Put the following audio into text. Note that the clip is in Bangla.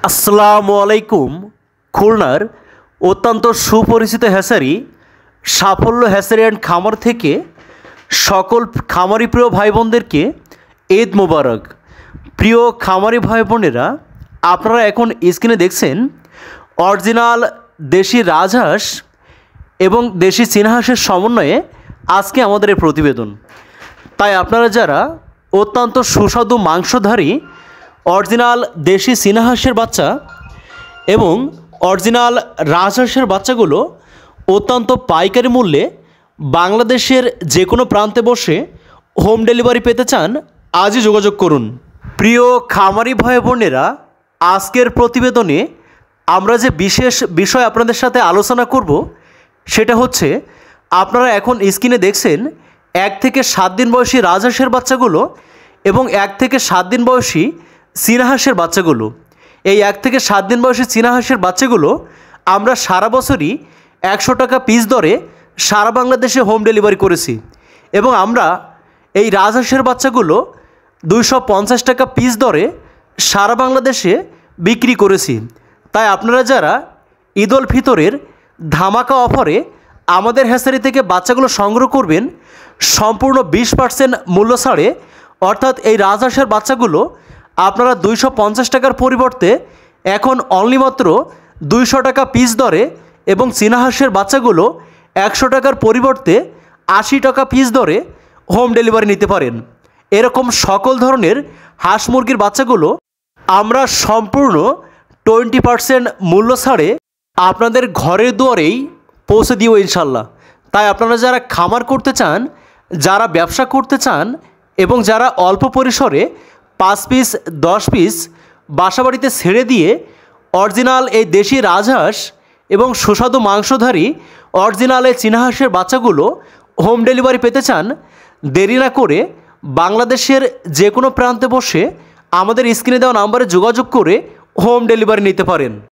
আসসালামু আলাইকুম। খুলনার অত্যন্ত সুপরিচিত হ্যাচারি সাফল্য হ্যাচারি অ্যান্ড খামার থেকে সকল খামারি প্রিয় ভাই বোনদেরকে ঈদ মোবারক। প্রিয় খামারি ভাই বোনেরা, আপনারা এখন স্ক্রিনে দেখছেন অরিজিনাল দেশি রাজহাঁস এবং দেশি চীনাহাঁসের সমন্বয়ে আজকে আমাদের এই প্রতিবেদন। তাই আপনারা যারা অত্যন্ত সুস্বাদু মাংসধারী অরিজিনাল দেশি চীনাহাঁসের বাচ্চা এবং অরিজিনাল রাজহাঁসের বাচ্চাগুলো অত্যন্ত পাইকারি মূল্যে বাংলাদেশের যে কোনো প্রান্তে বসে হোম ডেলিভারি পেতে চান, আজই যোগাযোগ করুন। প্রিয় খামারি ভাই বোনেরা, আজকের প্রতিবেদনে আমরা যে বিশেষ বিষয় আপনাদের সাথে আলোচনা করব সেটা হচ্ছে, আপনারা এখন স্ক্রিনে দেখছেন 1 থেকে 7 দিন বয়সী রাজহাঁসের বাচ্চাগুলো এবং 1 থেকে 7 দিন বয়সী চীনাহাঁসের বাচ্চাগুলো। এই 1 থেকে 7 দিন বয়সী চীনাহাঁসের বাচ্চাগুলো আমরা সারা বছরই 100 টাকা পিস দরে সারা বাংলাদেশে হোম ডেলিভারি করেছি এবং আমরা এই রাজহাঁসের বাচ্চাগুলো 250 টাকা পিস দরে সারা বাংলাদেশে বিক্রি করেছি। তাই আপনারা যারা ঈদ উল ফিতরের ধামাকা অফারে আমাদের হ্যাচারি থেকে বাচ্চাগুলো সংগ্রহ করবেন, সম্পূর্ণ 20% মূল্য ছাড়ে, অর্থাৎ এই রাজহাঁসের বাচ্চাগুলো আপনারা 250 টাকার পরিবর্তে এখন অনলি মাত্র 200 টাকা পিস দরে এবং চীনাহাঁসের বাচ্চাগুলো 100 টাকার পরিবর্তে 80 টাকা পিস দরে হোম ডেলিভারি নিতে পারেন। এরকম সকল ধরনের হাঁস মুরগির বাচ্চাগুলো আমরা সম্পূর্ণ 20% মূল্য ছাড়ে আপনাদের ঘরের দুয়ারেই পৌঁছে দিব ইনশাল্লাহ। তাই আপনারা যারা খামার করতে চান, যারা ব্যবসা করতে চান এবং যারা অল্প পরিসরে 5 পিস 10 পিস বাসাবাড়িতে ছেড়ে দিয়ে অরিজিনাল এই দেশি রাজহাঁস এবং সুস্বাদু মাংসধারী অরিজিনাল এই চীনাহাঁসের বাচ্চাগুলো হোম ডেলিভারি পেতে চান, দেরি না করে বাংলাদেশের যে কোনো প্রান্তে বসে আমাদের স্ক্রিনে দেওয়া নাম্বারে যোগাযোগ করে হোম ডেলিভারি নিতে পারেন।